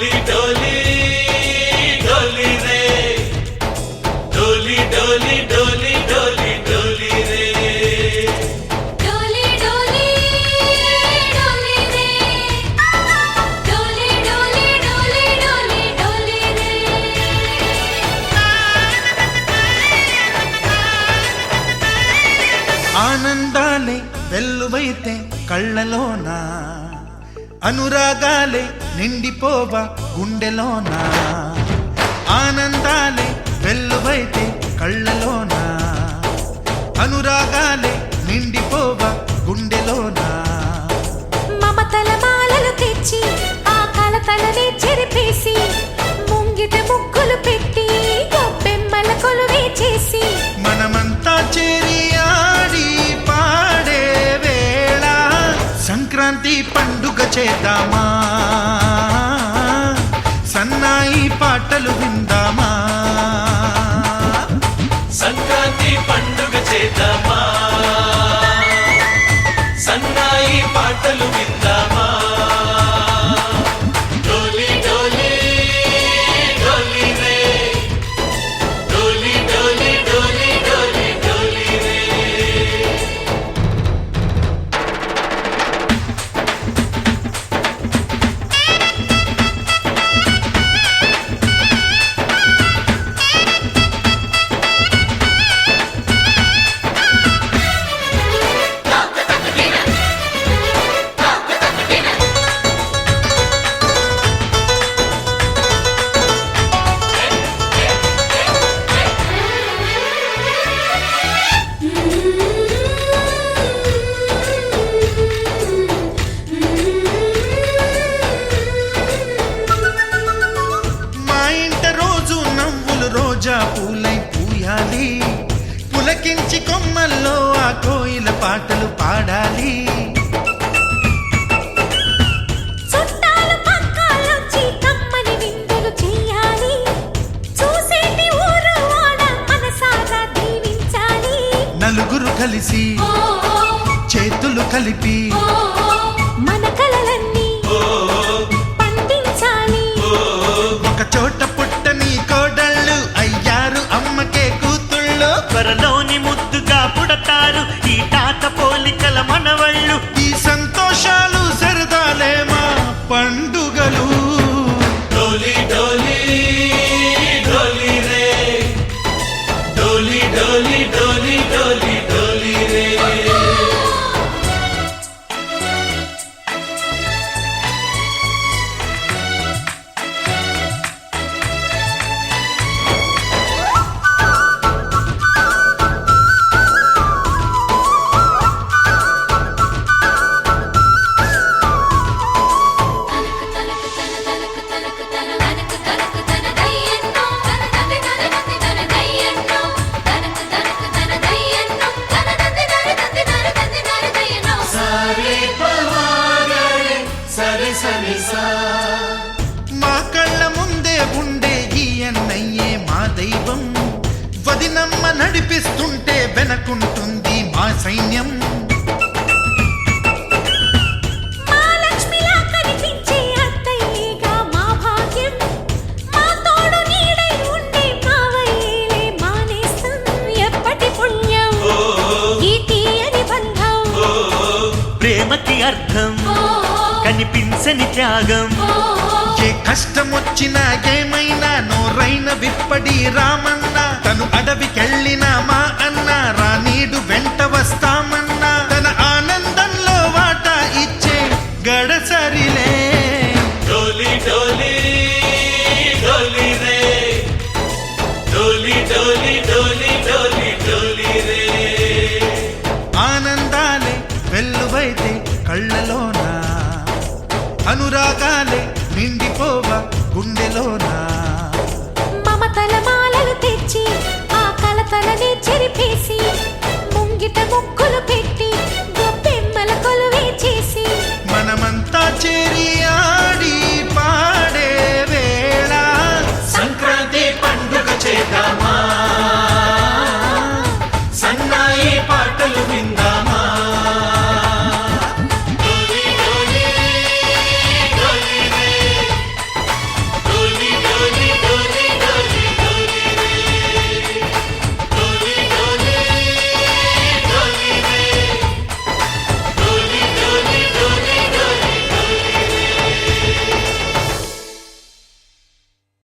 डोली डोली डोली रे डोली डोली डोली डोली डोली रे डोली डोली डोली रे डोली डोली डोली डोली डोली रे ఆనందాలే వెల్లువైతే కళ్ళలోనా అనురాగాలే నిండిపోవా గుండెలోనా ఆనందాలే వెల్లువైతే కళ్ళలోనా అనురాగాలే నిండిపోవా గుండెలోనా మమతల మాలలు తెచ్చి ఆ కలతలనే చెరిపేసి ముంగిట ముగ్గులు పెట్టి గొప్పెమ్మల కొలువే చేసి మనమంతా చేరి ఆడి పాడే వేళ సంక్రాంతి పండుగ చేద్దామా సన్నాయి పాటలు విందామా సంక్రాంతి పండుగ చేద్దామా సన్నాయి పాటలు విందామా డోలి డోలి డోలి రే డోలి డోలి డోలి డోలి డోలి రే మా ఇంట రోజు నవ్వులు రోజా పూలై పూయాలి పులకించి కొమ్మల్లో ఆ కోయిల పాటలు పాడాలి చుట్టాలు పక్కాలొచ్చి కమ్మని విందులు చెయ్యాలి చూసేటి ఊరు వాడ మనసారా దీవించాలి నలుగురు కలిసి చేతులు కలిపి మన కలలన్నీ పండించాలి ఒక చోట పుట్టని కోడళ్ళు అయ్యారు అమ్మకే కూతుళ్ళు త్వరలోని ముద్దుగా పుడతారు ఈ తాత పోలికల మనవళ్ళు ఈ సంతోషాలు సరదాలే మా పండుగలు डोली डोली डोली रे डोली डोली डोली डोली डोली रे सारे पवारे सरे सरे सा మా కళ్ళ ముందే ఉండే ఈ అన్నయ్యే మా దైవం వదినమ్మ నడిపిస్తుంటే వెనకుంటుంది మా సైన్యం మా లక్ష్మిలా కనిపించే అత్తయ్యేగా మా భాగ్యం మా తోడు నీడై ఉండే మావయ్యేలే మా నేస్తం ఎప్పటి పుణ్యం ఈ తీయని బంధం ప్రేమకి అర్థం కనిపించని త్యాగం ఏ కష్టం వచ్చినా ఏమైనా నోరైన విప్పడి రామన్న తను అడవికెళ్ళిన మా అన్న రానీడు వెంట వస్తామన్నా తన ఆనందంలో వాటా ఇచ్చే గడసరిలే डोली डोली डोली रे डोली डोली डोली डोली डोली रे ఆనందాలే వెల్లువైతే కళ్ళలోనా అనురాగాలే నిండిపోవా గుండెలోనా మమతల మాలలు తెచ్చి ఆ కలతలనే చెరిపేసి ముంగిట ముగ్గులు పెట్టి